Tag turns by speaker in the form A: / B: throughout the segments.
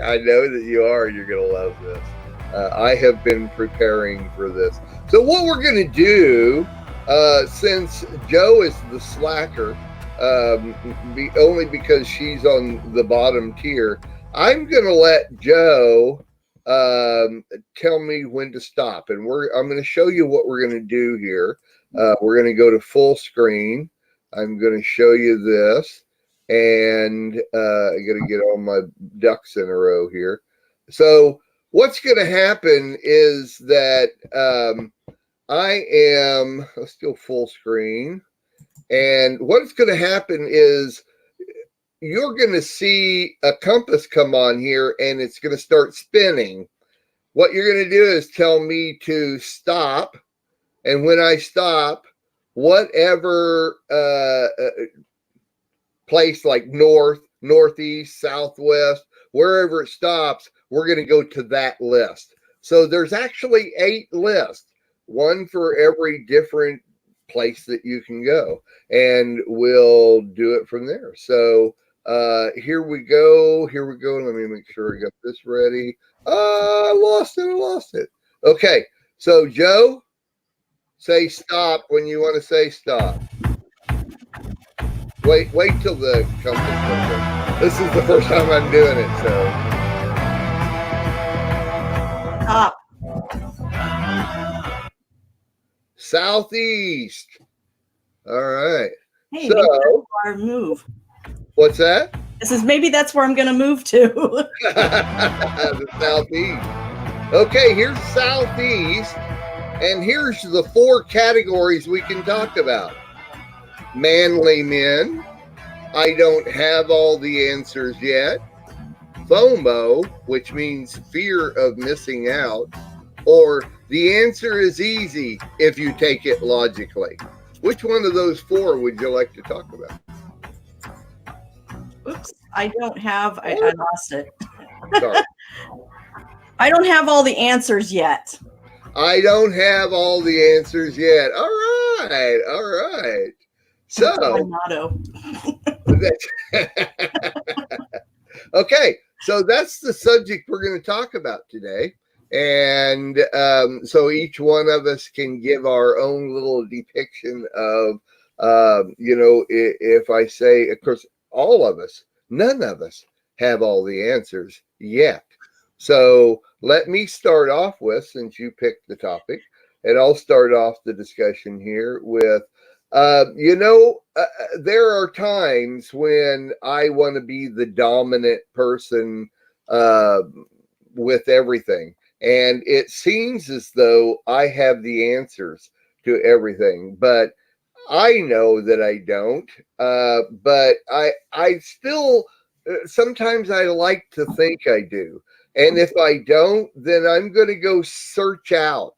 A: I know that you are. You're going to love this. I have been preparing for this. So what we're going to do, since Joe is the slacker, only because she's on the bottom tier, I'm going to let Joe tell me when to stop, and I'm going to show you what we're going to do here. We're going to go to full screen. I'm going to show you this, and I got to get all my ducks in a row here. So what's going to happen is that let's do full screen. And what's going to happen is you're going to see a compass come on here, and it's going to start spinning. What you're going to do is tell me to stop. And when I stop, whatever place like north, northeast, southwest, wherever it stops, we're going to go to that list. So there's actually 8 lists, one for every different place that you can go, and we'll do it from there. So here we go. Let me make sure I got this ready. I lost it. Okay, so Joe, say stop when you want to say stop. Wait till the compass comes in. This is the first time I'm doing it, so.
B: Stop.
A: Southeast. All right.
B: Hey, so, maybe that's our move.
A: What's that?
B: Maybe that's where I'm going to move to.
A: The southeast. Okay, here's southeast, and here's the 4 categories we can talk about. Manly men. I don't have all the answers yet. FOMO, which means fear of missing out, or the answer is easy if you take it logically. Which one of those 4 would you like to talk about?
B: Oops, I don't have, I lost it.
A: Sorry.
B: I don't have all the answers yet.
A: I don't have all the answers yet. All right. So,
B: that's my motto.
A: Okay, so that's the subject we're going to talk about today. And so each one of us can give our own little depiction of, if I say, of course, all of us, none of us have all the answers yet. So let me start off with, since you picked the topic, and I'll start off the discussion here with, there are times when I want to be the dominant person with everything. And it seems as though I have the answers to everything, but I know that I don't. But I still, sometimes I like to think I do. And if I don't, then I'm going to go search out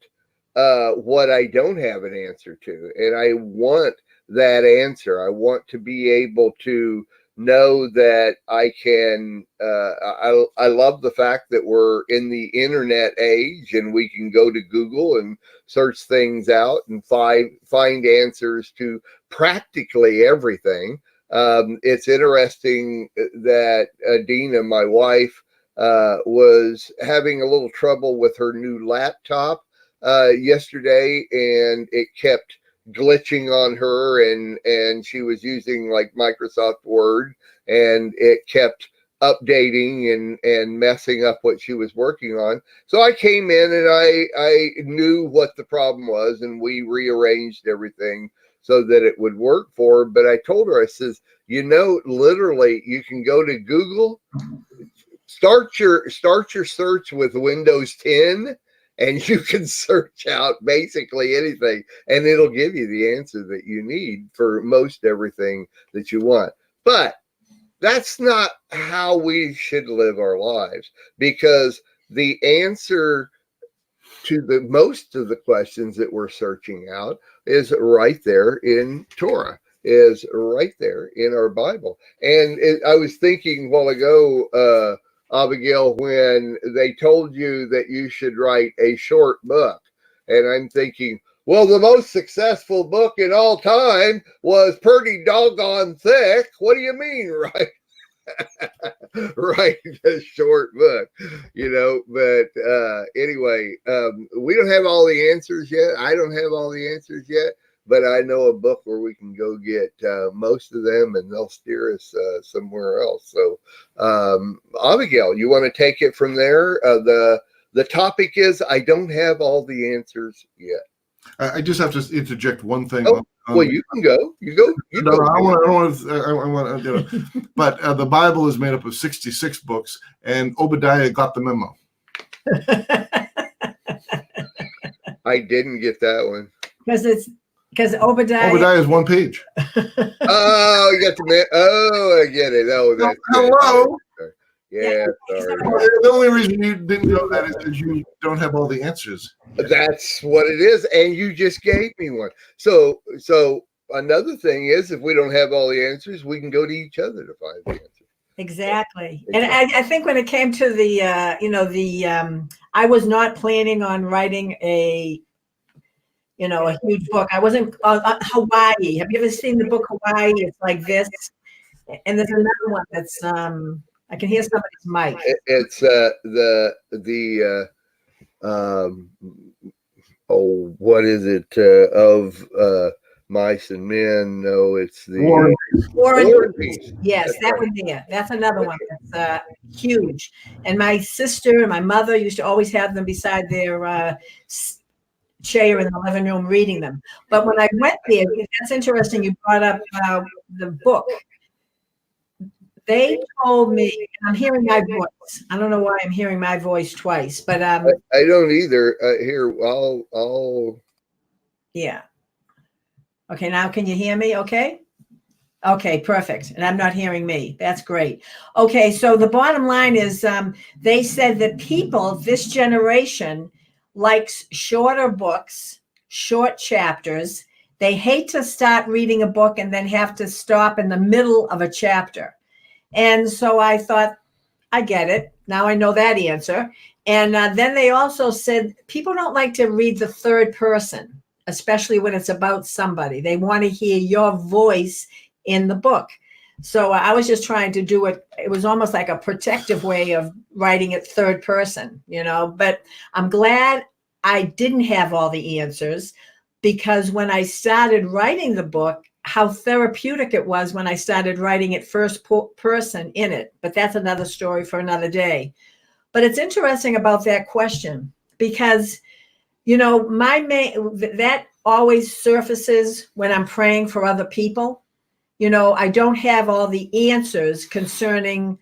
A: what I don't have an answer to. And I want that answer. I want to be able to know that I can, I love the fact that we're in the internet age and we can go to Google and search things out and find answers to practically everything. It's interesting that Adina, my wife, was having a little trouble with her new laptop yesterday, and it kept glitching on her, and she was using like Microsoft Word, and it kept updating and messing up what she was working on. So I came in and I knew what the problem was, and we rearranged everything so that it would work for her. But I told her, I says, literally you can go to Google, start your search with Windows 10, and you can search out basically anything, and it'll give you the answer that you need for most everything that you want. But that's not how we should live our lives, because the answer to the most of the questions that we're searching out is right there in Torah, is right there in our Bible. And I was thinking a while ago, Abigail, when they told you that you should write a short book. And I'm thinking, well, the most successful book in all time was pretty doggone thick. What do you mean, right? Write a short book, but anyway, we don't have all the answers yet. I don't have all the answers yet, but I know a book where we can go get most of them, and they'll steer us somewhere else. So Abigail, you want to take it from there? The topic is, I don't have all the answers yet.
C: I just have to interject one thing.
A: Oh, well, you can go. You go.
C: I want to. But the Bible is made up of 66 books, and Obadiah got the memo.
A: I didn't get that one.
B: Because
C: Obadiah is one page.
A: Oh, you got the oh, I get it. Oh, that's
C: hello.
A: Yeah, sorry.
C: The only reason you didn't know that is because you don't have all the answers.
A: That's what it is, and you just gave me one. So another thing is, if we don't have all the answers, we can go to each other to find the answer.
B: Exactly. And I think when it came to the, I was not planning on writing a huge book. I wasn't Hawaii. Have you ever seen the book Hawaii? It's like this, and there's another one that's I can hear somebody's mic.
A: It's what is it of mice and men? No, it's the
B: War and Peace. Yes, that's that one there. That's another one that's huge. And my sister and my mother used to always have them beside their chair in the living room reading them. But when I went there, that's interesting. You brought up the book. They told me, I'm hearing my voice. I don't know why I'm hearing my voice twice, but
A: I don't either. Here, I'll.
B: Yeah. Okay, now can you hear me? Okay. Okay, perfect. And I'm not hearing me. That's great. Okay, so the bottom line is, they said that people, this generation, likes shorter books, short chapters. They hate to start reading a book and then have to stop in the middle of a chapter. And so I thought, I get it. Now I know that answer. And then they also said people don't like to read the third person, especially when it's about somebody. They want to hear your voice in the book. So I was just trying to do it. It was almost like a protective way of writing it third person, but I'm glad I didn't have all the answers, because when I started writing the book, how therapeutic it was when I started writing it first person in it. But that's another story for another day. But it's interesting about that question, because, that always surfaces when I'm praying for other people. I don't have all the answers concerning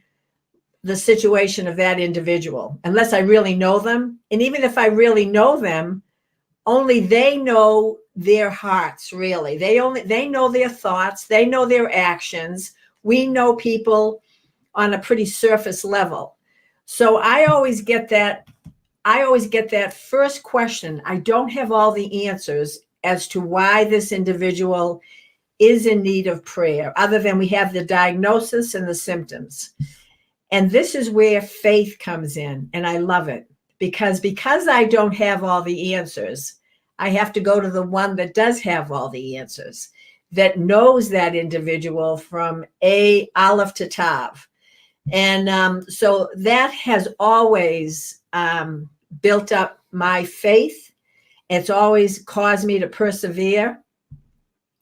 B: the situation of that individual unless I really know them. And even if I really know them, only they know their hearts, really. They know their thoughts, they know their actions. We know people on a pretty surface level. So I always get that first question. I don't have all the answers as to why this individual is in need of prayer, other than we have the diagnosis and the symptoms. And this is where faith comes in, and I love it. Because I don't have all the answers, I have to go to the one that does have all the answers, that knows that individual from Aleph to Tav. And so that has always built up my faith. It's always caused me to persevere,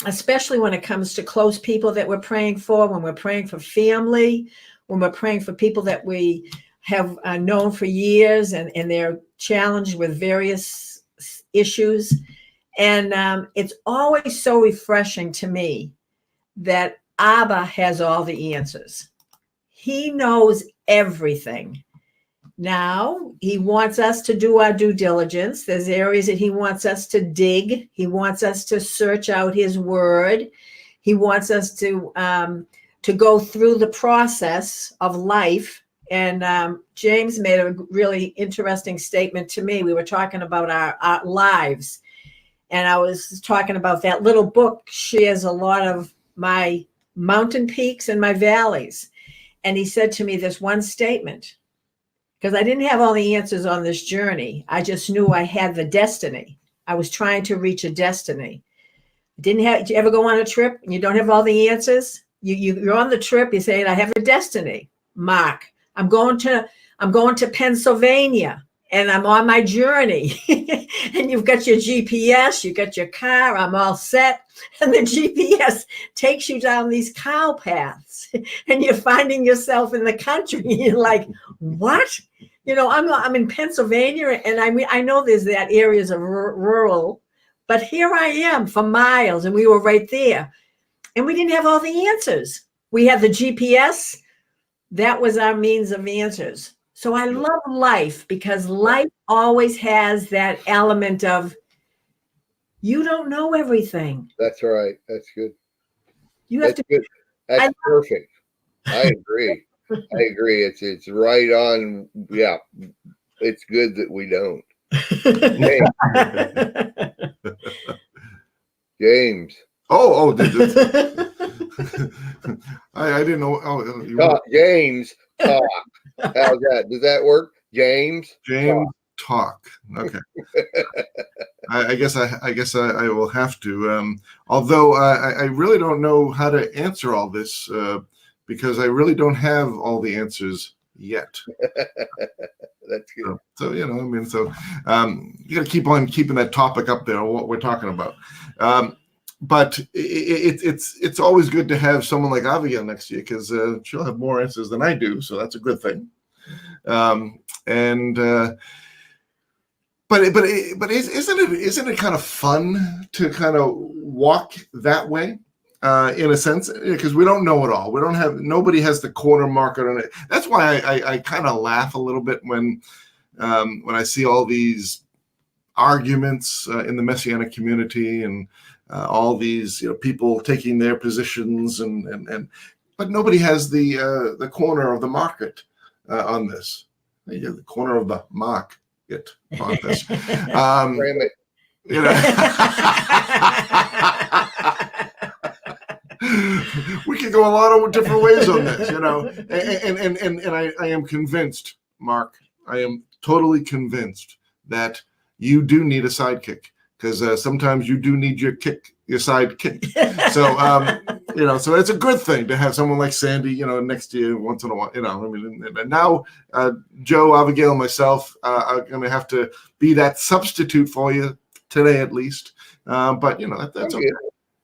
B: especially when it comes to close people that we're praying for, when we're praying for family, when we're praying for people that we have known for years and they're challenged with various issues. And it's always so refreshing to me that Abba has all the answers. He knows everything. Now, he wants us to do our due diligence. There's areas that he wants us to dig. He wants us to search out his word. He wants us to go through the process of life. And James made a really interesting statement to me. We were talking about our lives. And I was talking about that little book shares a lot of my mountain peaks and my valleys. And he said to me this one statement, because I didn't have all the answers on this journey. I just knew I had the destiny. I was trying to reach a destiny. Did you ever go on a trip and you don't have all the answers? You're on the trip. You're saying, I have a destiny. Mark, I'm going to Pennsylvania, and I'm on my journey. And you've got your GPS, you got your car, I'm all set. And the GPS takes you down these cow paths, and you're finding yourself in the country. You're like, what? I'm in Pennsylvania, and I know there's that areas of rural, but here I am for miles, and we were right there. And we didn't have all the answers. We had the GPS. That was our means of answers. So I love life, because life always has that element of, you don't know everything.
A: That's right. That's good.
B: That's
A: good. That's perfect. I agree. I agree. It's right on. Yeah. It's good that we don't. James.
C: Oh, I didn't know. Oh,
A: James, talk. How's that? Does that work? James,
C: talk. Okay. I guess I will have to. Although I really don't know how to answer all this, because I really don't have all the answers yet.
A: That's good.
C: So you got to keep on keeping that topic up there, what we're talking about. But it's always good to have someone like Abigail next to you, because she'll have more answers than I do, so that's a good thing. But isn't it kind of fun to kind of walk that way, in a sense, because we don't know it all. Nobody has the corner market on it. That's why I kind of laugh a little bit when I see all these arguments in the Messianic community, and all these people taking their positions, but nobody has the corner of the market on this. The corner of the market on this. We could go a lot of different ways on this, and I am convinced, Mark. I am totally convinced that you do need a sidekick. Because sometimes you do need your sidekick. So, so it's a good thing to have someone like Sandy, next to you once in a while. And now Joe, Abigail, and myself are going to have to be that substitute for you today, at least. But that's okay.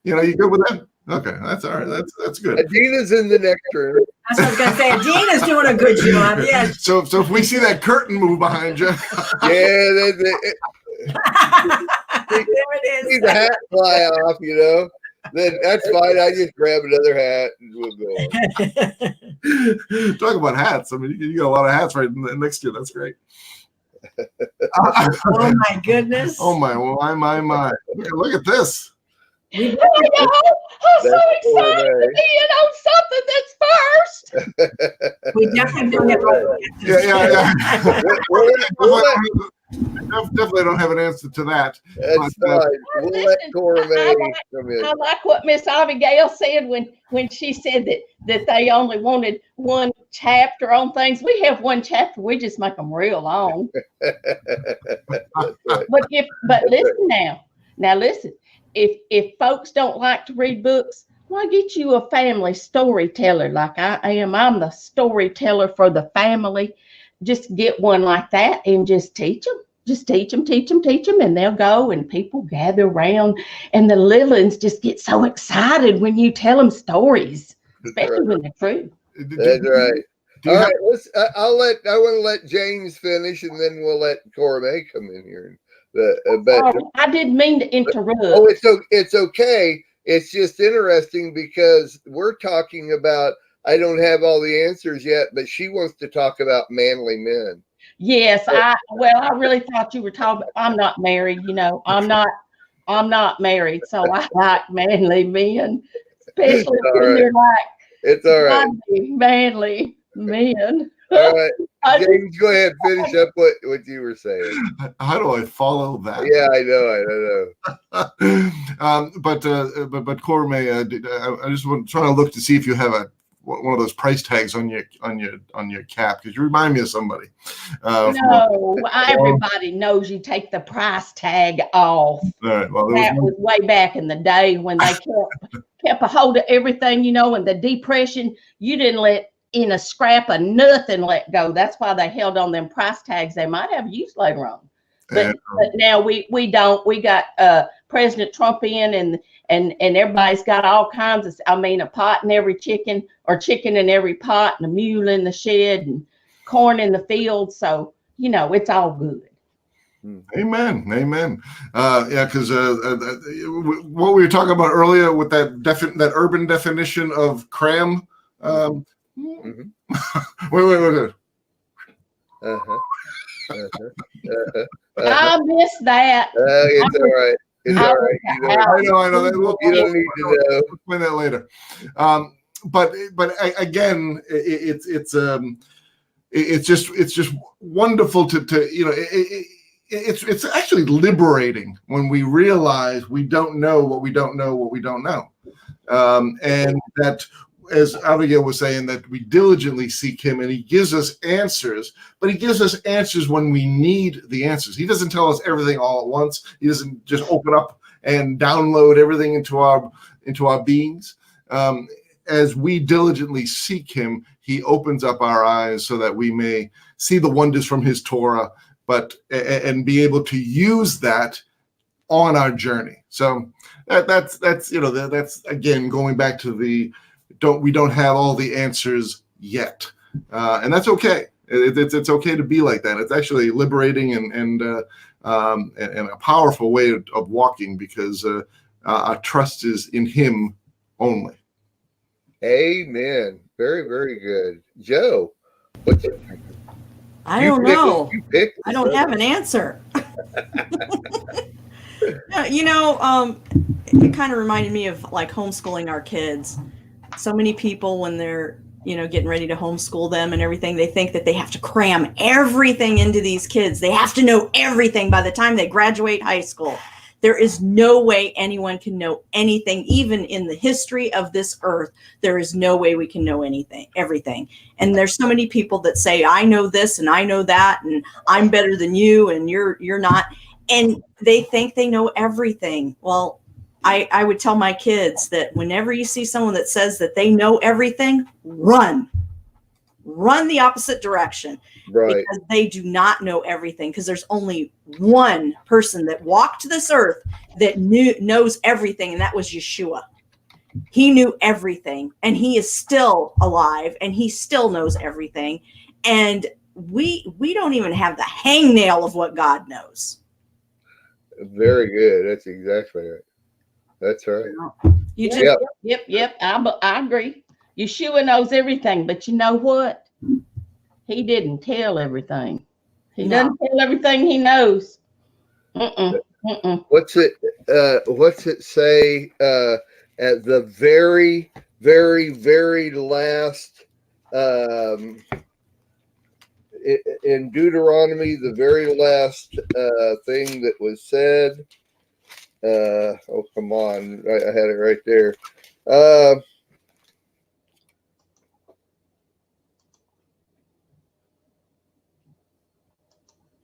C: You good with that? Okay, that's all right. That's good.
A: Adina's in the next room.
B: That's what I was going to say. Adina's doing a good job. Yeah.
C: So if we see that curtain move behind you,
B: There it is.
A: See the hat fly off, then that's fine. I just grab another hat and we'll go on.
C: Talk about hats. I mean, you got a lot of hats right next to you. That's great.
B: Oh my goodness.
C: Oh my, my. Look at this.
D: I'm so excited to be in on something that's first.
B: We definitely don't have
C: I definitely don't have an answer to that.
A: That's fine. We'll let kraM come in.
D: I like what Miss Abigail said when she said that they only wanted one chapter on things. We have one chapter. We just make them real long. But listen now listen. If folks don't like to read books, why get you a family storyteller like I am? I'm the storyteller for the family. Just get one like that and just teach them. Just teach them, and they'll go, and people gather around, and the little ones just get so excited when you tell them stories, especially when they're true.
A: That's right. All right, I want to let James finish, and then we'll let kraM come in here.
D: I didn't mean to interrupt.
A: Oh, it's okay. It's just interesting because we're talking about, I don't have all the answers yet, but she wants to talk about manly men.
D: Yes, I really thought you were talking. I'm not married, I'm not married, so I like manly men, especially when they're like,
A: it's all right,
D: manly men.
A: All right, James, go ahead, finish up what you were saying.
C: How do I follow that?
A: Yeah, I know.
C: But kraM, I just want trying to look to see if you have one of those price tags on your cap, because you remind me of somebody.
D: No, everybody knows you take the price tag off.
C: All right, well,
D: that was way back in the day when they kept kept a hold of everything, you know, and the depression, you didn't let in a scrap of nothing let go. That's why they held on them price tags they might have used later on. But now we don't. We got President Trump in, and everybody's got all kinds of, I mean, a pot in every chicken, or chicken in every pot, and a mule in the shed, and corn in the field. So, you know, it's all good.
C: Amen. Amen. Yeah, because what we were talking about earlier with that urban definition of kraM.
A: Mm-hmm.
C: Wait.
D: I missed that.
A: It's all right. It's all right.
C: I know.
A: You don't need to know.
C: We'll explain that later. But again, it's just wonderful to you know. It's actually liberating when we realize we don't know what we don't know what we don't know, and that, as Abigail was saying, that we diligently seek him and he gives us answers, but he gives us answers when we need the answers. He doesn't tell us everything all at once. He doesn't just open up and download everything into our beings. As we diligently seek him, he opens up our eyes so that we may see the wonders from his Torah, and be able to use that on our journey. So that's you know, that's again going back to the we don't have all the answers yet, and that's okay. It's okay to be like that. It's actually liberating and a powerful way of walking, because our trust is in him only.
A: Amen. Very, very good. Joe, what's your
E: I don't know.
A: I
E: don't have an answer. You know, it kind of reminded me of like homeschooling our kids. So many people, when they're, you know, getting ready to homeschool them and everything, they think that they have to cram everything into these kids. They have to know everything by the time they graduate high school. There is no way anyone can know anything, even in the history of this earth. There is no way we can know everything. And there's so many people that say, I know this and I know that, and I'm better than you and you're not. And they think they know everything. Well, I would tell my kids that whenever you see someone that says that they know everything, run the opposite direction.
A: Right.
E: Because they do not know everything, because there's only one person that walked this earth that knows everything, and that was Yeshua. He knew everything, and he is still alive, and he still knows everything. And we don't even have the hangnail of what God knows.
A: Very good. That's exactly right. That's right.
E: You just
D: Yep. I agree. Yeshua knows everything, but you know what? He didn't tell everything. He doesn't tell everything he knows.
A: What's it say at the very, very, very last in Deuteronomy, the very last thing that was said? Oh, come on. I had it right there.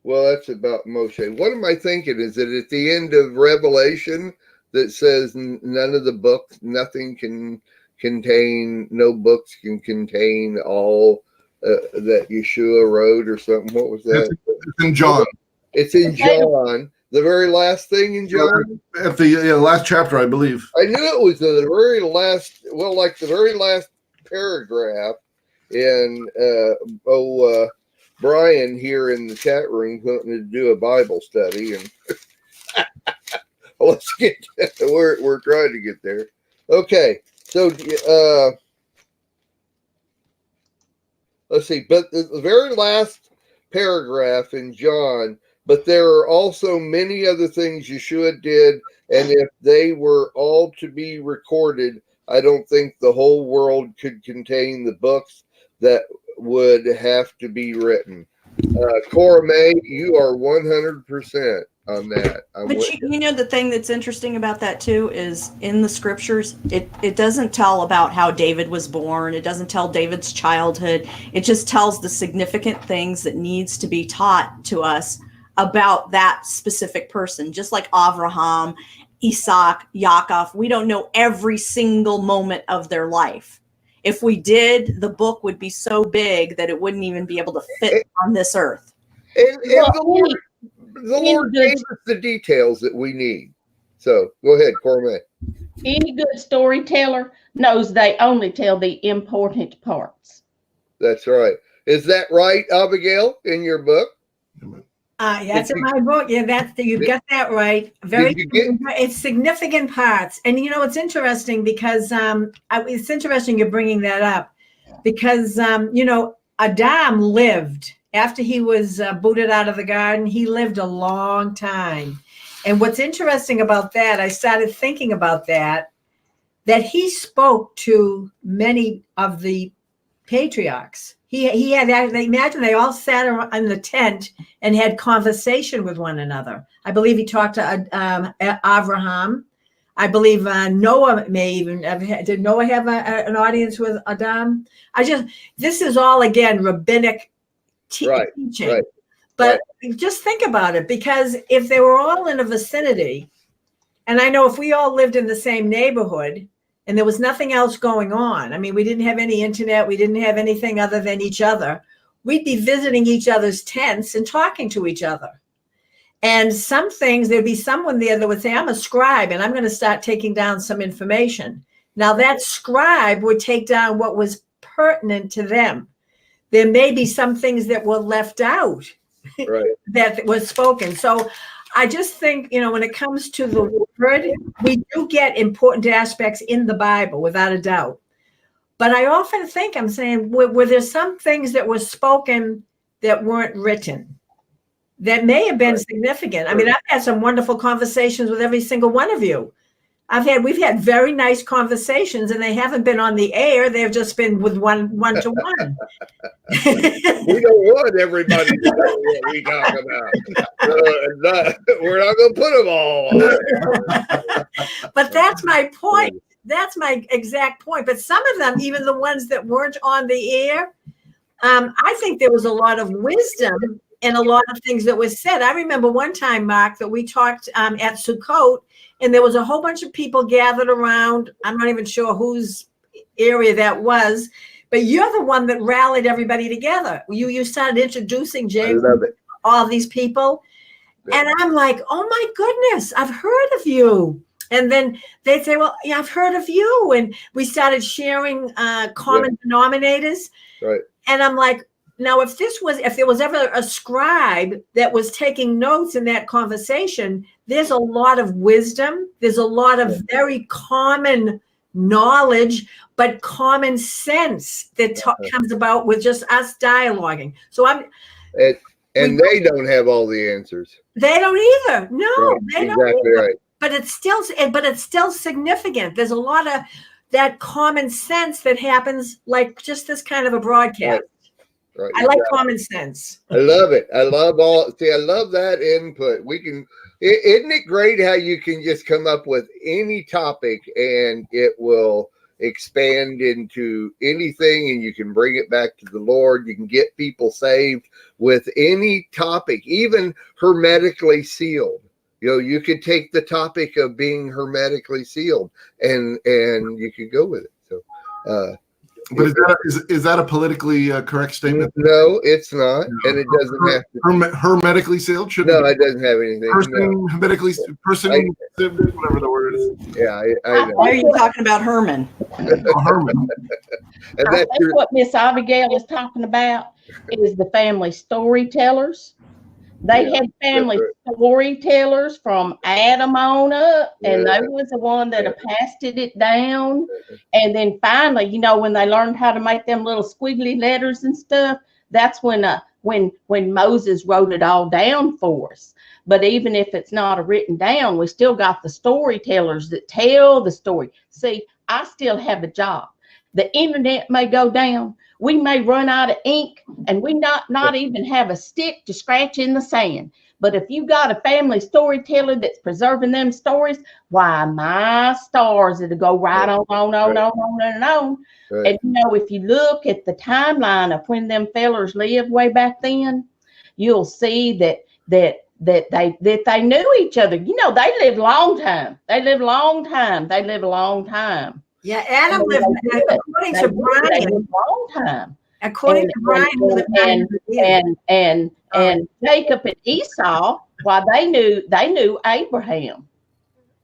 A: Well, that's about Moshe. What am I thinking? Is it at the end of Revelation that says none of the books, nothing can contain, no books can contain all that Yeshua wrote or something? What was that?
C: It's in John.
A: It's in John. The very last thing in John?
C: At the last chapter, I believe.
A: I knew it was the very last, well, like the very last paragraph in, Brian here in the chat room wanting to do a Bible study, and let's get we're trying to get there. Okay, so let's see. But the very last paragraph in John. But there are also many other things Yeshua did, and if they were all to be recorded, I don't think the whole world could contain the books that would have to be written. kraM, you are 100% on that.
E: But you know, the thing that's interesting about that too is in the scriptures, it doesn't tell about how David was born. It doesn't tell David's childhood. It just tells the significant things that needs to be taught to us about that specific person. Just like Avraham, Isaac, Yaakov. We don't know every single moment of their life. If we did, the book would be so big that it wouldn't even be able to fit on this earth.
A: And
D: Well,
A: the Lord gave us the details that we need. So go ahead, Cormac.
D: Any good storyteller knows they only tell the important parts.
A: That's right. Is that right, Abigail, in your book?
B: That's in my book. Yeah, you've got that right. It's significant parts. And you know, it's interesting because it's interesting you're bringing that up because you know, Adam lived after he was booted out of the garden. He lived a long time. And what's interesting about that, I started thinking about that he spoke to many of the patriarchs. He had, imagine they all sat in the tent and had conversation with one another. I believe he talked to Abraham. I believe Noah may even did Noah have an audience with Adam? This is all again rabbinic teaching. Right. But just think about it, because if they were all in a vicinity, and I know if we all lived in the same neighborhood and there was nothing else going on, I mean, we didn't have any internet, we didn't have anything other than each other, we'd be visiting each other's tents and talking to each other. And some things, there'd be someone there that would say, I'm a scribe and I'm going to start taking down some information. Now that scribe would take down what was pertinent to them. There may be some things that were left out that was spoken. So I just think, you know, when it comes to the word, we do get important aspects in the Bible, without a doubt. But I often think, I'm saying, were there some things that were spoken that weren't written that may have been significant? I mean, I've had some wonderful conversations with every single one of you. We've had very nice conversations, and they haven't been on the air. They've just been with one to one.
A: We don't want everybody to know what we talk about. We're not going to put them all on.
B: But that's my point. That's my exact point. But some of them, even the ones that weren't on the air, I think there was a lot of wisdom in a lot of things that was said. I remember one time, Mark, that we talked at Sukkot, and there was a whole bunch of people gathered around. I'm not even sure whose area that was, but you're the one that rallied everybody together. You started introducing James, all these people. Yeah. And I'm like, oh my goodness, I've heard of you. And then they'd say, well, yeah, I've heard of you. And we started sharing common denominators. Right. And I'm like, now, if there was ever a scribe that was taking notes in that conversation, there's a lot of wisdom. There's a lot of very common knowledge, but common sense that comes about with just us dialoguing. So
A: they don't have all the answers.
B: They don't either. No, they don't either.
A: Right.
B: But it's still significant. There's a lot of that common sense that happens, like just this kind of a broadcast. Right, I like common sense.
A: I love it. I love that input. Isn't it great how you can just come up with any topic and it will expand into anything, and you can bring it back to the Lord. You can get people saved with any topic, even hermetically sealed. You know, you could take the topic of being hermetically sealed and you could go with it. So,
C: but is that a politically correct statement?
A: No, it's not, and it doesn't have to.
C: Hermetically sealed?
A: No, it doesn't have anything.
C: Whatever the word is.
A: Yeah, I know.
E: Why are you talking about Herman?
C: Herman.
A: And
D: I think what Miss Abigail is talking about is the family storytellers. They had family storytellers from Adam on up, and they was the one that passed it down. And then finally, you know, when they learned how to make them little squiggly letters and stuff, that's when Moses wrote it all down for us. But even if it's not written down, we still got the storytellers that tell the story. See, I still have a job. The internet may go down. We may run out of ink, and we not even have a stick to scratch in the sand. But if you got a family storyteller that's preserving them stories, why, my stars, it'll go right on. Right. And you know, if you look at the timeline of when them fellers lived way back then, you'll see that that they knew each other. You know, they lived a long time. They lived a long time.
B: Yeah, Adam
D: And
B: lived,
D: they did.
B: according
D: They
B: to
D: lived
B: Brian,
D: a long time.
B: according to Brian, he lived 900 years.
D: And Jacob and Esau, well, they knew Abraham.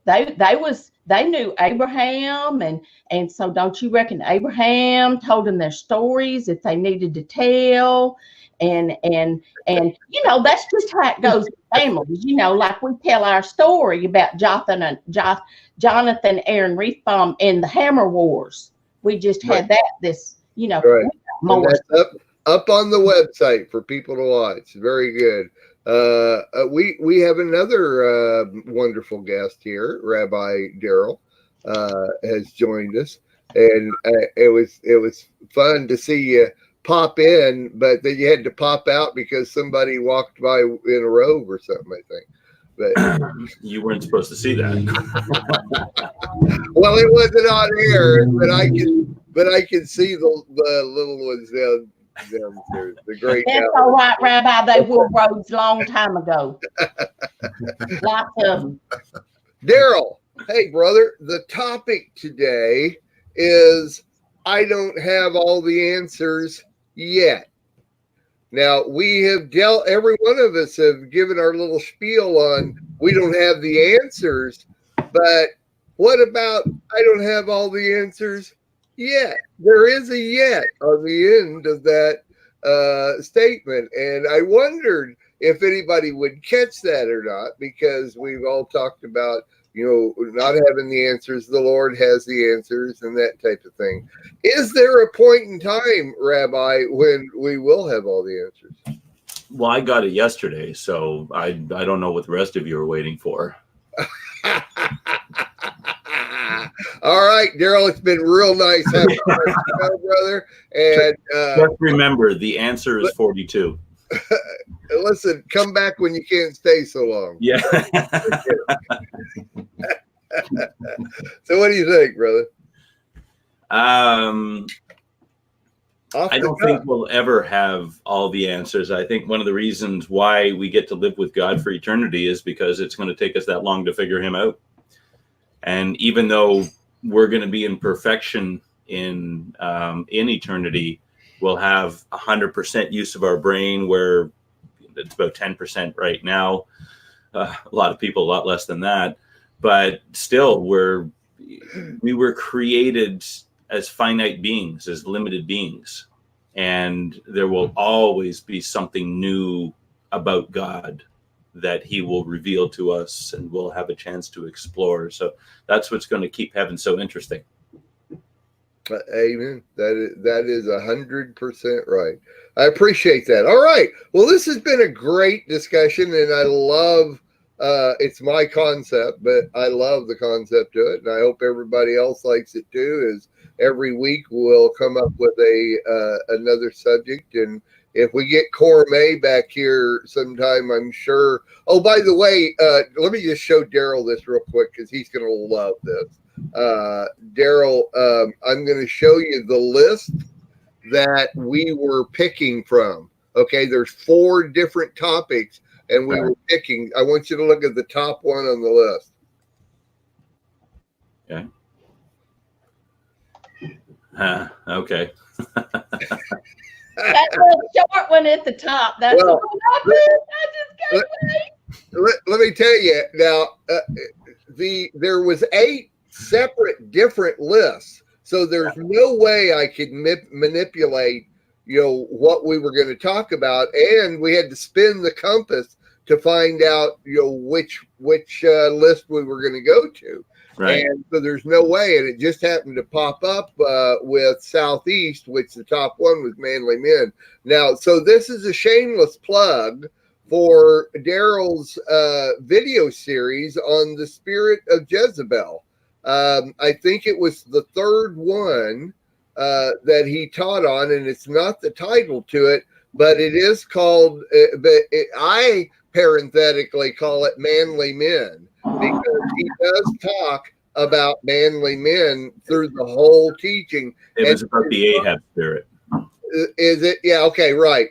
D: They knew Abraham, and so don't you reckon Abraham told them their stories that they needed to tell, and you know, that's just how it goes in families. You know, like we tell our story about Jonathan, Aaron Reefbaum in the Hammer Wars. We just had that. This, you know,
A: Right.
D: more.
A: And that's up on the website for people to watch. Very good. We have another wonderful guest here. Rabbi Daryl has joined us, and it was fun to see you pop in, but then you had to pop out because somebody walked by in a robe or something, I think. But
F: you weren't supposed to see that.
A: well, it wasn't on air, but I can see the little ones downstairs. The great.
D: That's all right, Rabbi. They wore robes long time ago. Lots of them.
A: Daryl, hey brother, the topic today is I don't have all the answers yet. Now, we have every one of us have given our little spiel on we don't have the answers, but what about I don't have all the answers yet? There is a yet on the end of that statement, and I wondered if anybody would catch that or not, because we've all talked about, you know, not having the answers. The Lord has the answers and that type of thing. Is there a point in time, Rabbi, when we will have all the answers?
F: Well, I got it yesterday, so I don't know what the rest of you are waiting for.
A: All right, Daryl, it's been real nice having you on the show, brother. And
F: just remember, the answer is 42.
A: Listen, come back when you can't stay so long.
F: Yeah.
A: So what do you think, brother?
F: I don't think we'll ever have all the answers. I think one of the reasons why we get to live with God for eternity is because it's going to take us that long to figure him out. And even though we're going to be in perfection in eternity, we'll have 100% use of our brain, where it's about 10% right now. A lot of people, a lot less than that. But still, we were created as finite beings, as limited beings. And there will always be something new about God that he will reveal to us and we'll have a chance to explore. So that's what's going to keep heaven so interesting.
A: Amen. That is 100% right. I appreciate that. All right. Well, this has been a great discussion, and I love it's my concept, but I love the concept to it, and I hope everybody else likes it too. As every week we'll come up with another subject, and if we get kraM back here sometime, I'm sure. Oh, by the way, let me just show Daryl this real quick because he's going to love this. Daryl, I'm going to show you the list that we were picking from. Okay, there's 4 different topics, and we were picking. I want you to look at the top one on the list.
F: Okay. Okay.
D: That little short one at the top. That's
A: Well,
D: I just
A: let me tell you now. There was 8 separate different lists, so there's no way I could manipulate, you know, what we were going to talk about, and we had to spin the compass to find out, you know, which list we were going to go to.
F: Right.
A: And so there's no way, and it just happened to pop up with Southeast, which the top one was Manly Men. Now, so this is a shameless plug for Daryl's video series on the spirit of Jezebel. I think it was the 3rd one that he taught on, and it's not the title to it, but it is called, I parenthetically call it Manly Men, because he does talk about manly men through the whole teaching.
F: It was about the Ahab spirit.
A: Is it? Yeah. Okay. Right.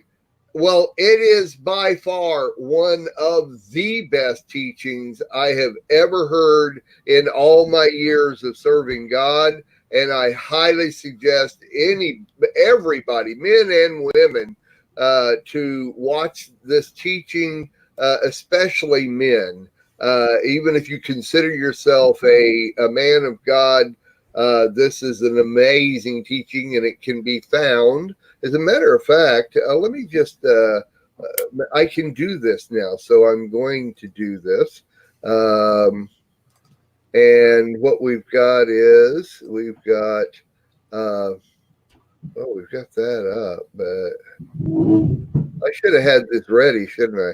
A: Well, it is by far one of the best teachings I have ever heard in all my years of serving God. And I highly suggest everybody, men and women, to watch this teaching, especially men. Even if you consider yourself a man of God, this is an amazing teaching, and it can be found. As a matter of fact, let me just, I can do this now. So I'm going to do this. And what we've got is, we've got that up, but I should have had this ready, shouldn't I?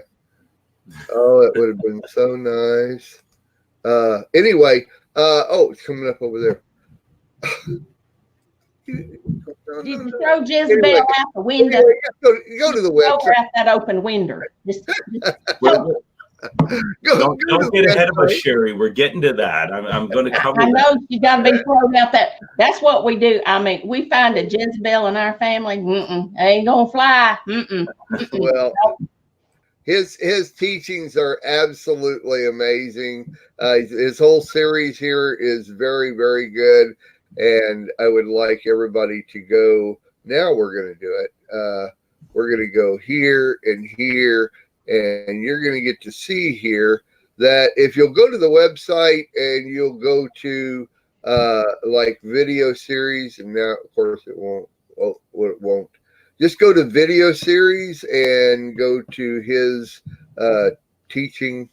A: Oh, it would have been so nice. Anyway, oh, it's coming up over there.
D: Did you throw Jezebel out the window?
A: Anyway, go to the website.
D: Throw her out that open window. Just
F: Don't get ahead of us, Sherry. We're getting to that. I'm going to cover
D: I know
F: that.
D: you got to be thrown out that. That's what we do. I mean, we find a Jezebel in our family. Ain't gonna fly.
A: Well, his teachings are absolutely amazing. His whole series here is very, very good, and I would like everybody to go. Now we're going to do it. We're going to go here and here. And you're going to get to see here that if you'll go to the website and you'll go to like video series, and now of course it won't. Oh, it won't. Just go to video series and go to his teaching.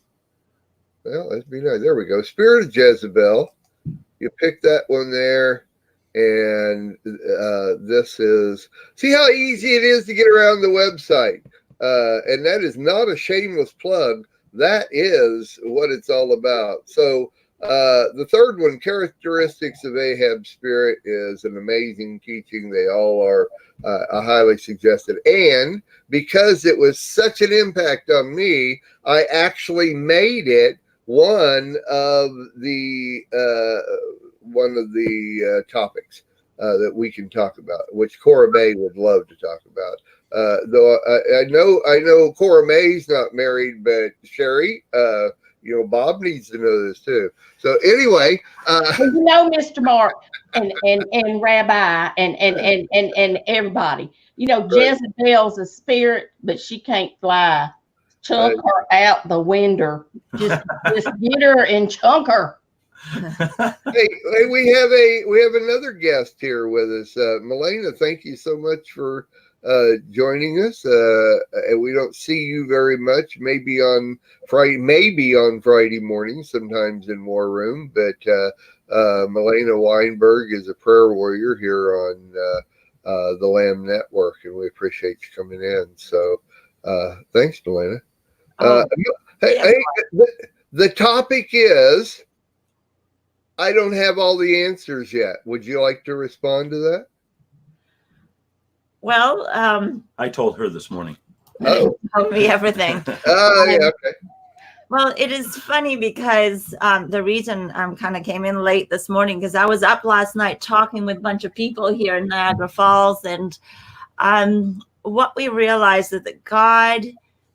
A: Well, let's be nice. There we go. Spirit of Jezebel. You pick that one there. And this is, see how easy it is to get around the website. And that is not a shameless plug. That is what it's all about. So the third one, Characteristics of Ahab's Spirit, is an amazing teaching. They all are. I highly suggest it. And because it was such an impact on me, I actually made it one of the topics that we can talk about, which Cora May would love to talk about. Though I know Cora May's not married, but Sherry, Bob needs to know this too. So anyway,
D: Mr. Mark and Rabbi and everybody, Jezebel's a spirit, but she can't fly. Chunk her out the window. Just get her and chunk her.
A: Hey, we have another guest here with us, Milena. Thank you so much for joining us. And we don't see you very much. Maybe on Friday morning, sometimes in War Room. But Milena Weinberg is a prayer warrior here on the Lamb Network, and we appreciate you coming in. So thanks, Milena. The topic is, I don't have all the answers yet. Would you like to respond to that?
E: Well,
F: I told her this morning.
A: Oh,
E: told me everything.
A: Oh, yeah, okay.
E: Well, it is funny because the reason I kind of came in late this morning, because I was up last night talking with a bunch of people here in Niagara Falls, and what we realized is that God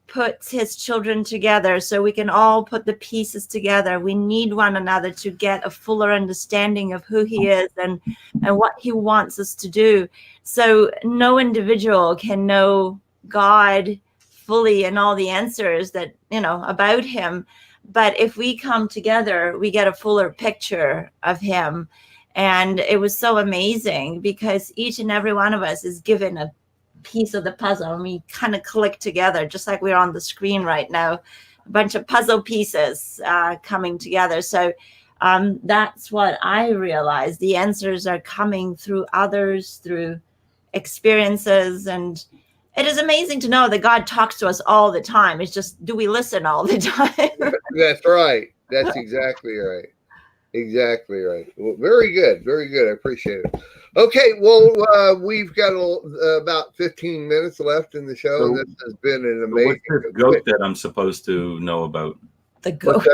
E: puts his children together so we can all put the pieces together. We need one another to get a fuller understanding of who he is and what he wants us to do. So no individual can know God fully and all the answers that, about him. But if we come together, we get a fuller picture of him. And it was so amazing because each and every one of us is given a piece of the puzzle, and we kind of click together, just like we're on the screen right now, a bunch of puzzle pieces coming together. So that's what I realized. The answers are coming through others, through experiences, and it is amazing to know that God talks to us all the time. It's just, do we listen all the time?
A: That's right. That's exactly right. Exactly right. Well, very good. Very good. I appreciate it. Okay. Well, we've got about 15 minutes left in the show.
F: So,
A: this has been an amazing.
F: What's the goat that I'm supposed to know about?
E: The goat.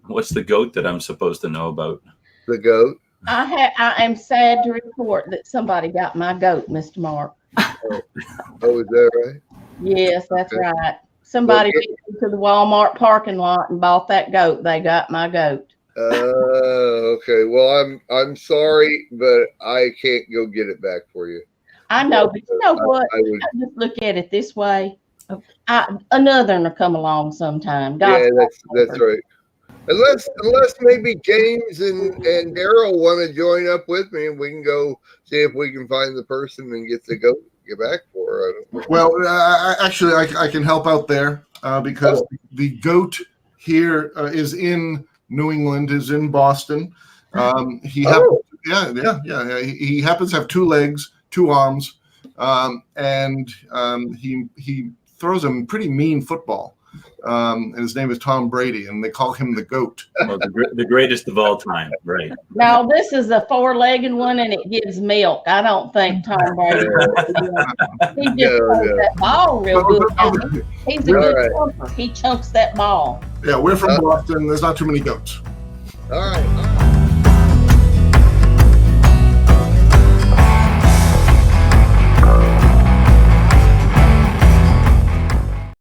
F: What's the goat that I'm supposed to know about?
A: The goat.
D: I am sad to report that somebody got my goat, Mr. Mark.
A: Oh, is that right?
D: Yes, that's
A: Okay.
D: right. Somebody
A: Well,
D: went into the Walmart parking lot and bought that goat. They got my goat.
A: Okay. Well, I'm sorry, but I can't go get it back for you.
D: I know, but you know what?
A: I would.
D: I just look at it this way. Another one will come along sometime.
A: Yeah,
D: God's
A: that's right. Unless maybe James and Daryl want to join up with me, and we can go see if we can find the person and get the goat get back for her. I don't know.
C: Well, actually, I can help out there because the goat here is in New England, is in Boston. He happens, He happens to have 2 legs, 2 arms, and he throws a pretty mean football. And his name is Tom Brady, and they call him the GOAT.
F: Well, the greatest of all time, right?
D: Now, this is a 4-legged one, and it gives milk. I don't think Tom Brady. He just chunks that ball real good. He's a good chunker. He chunks that ball.
C: Yeah, we're from Boston. There's not too many goats.
A: All right.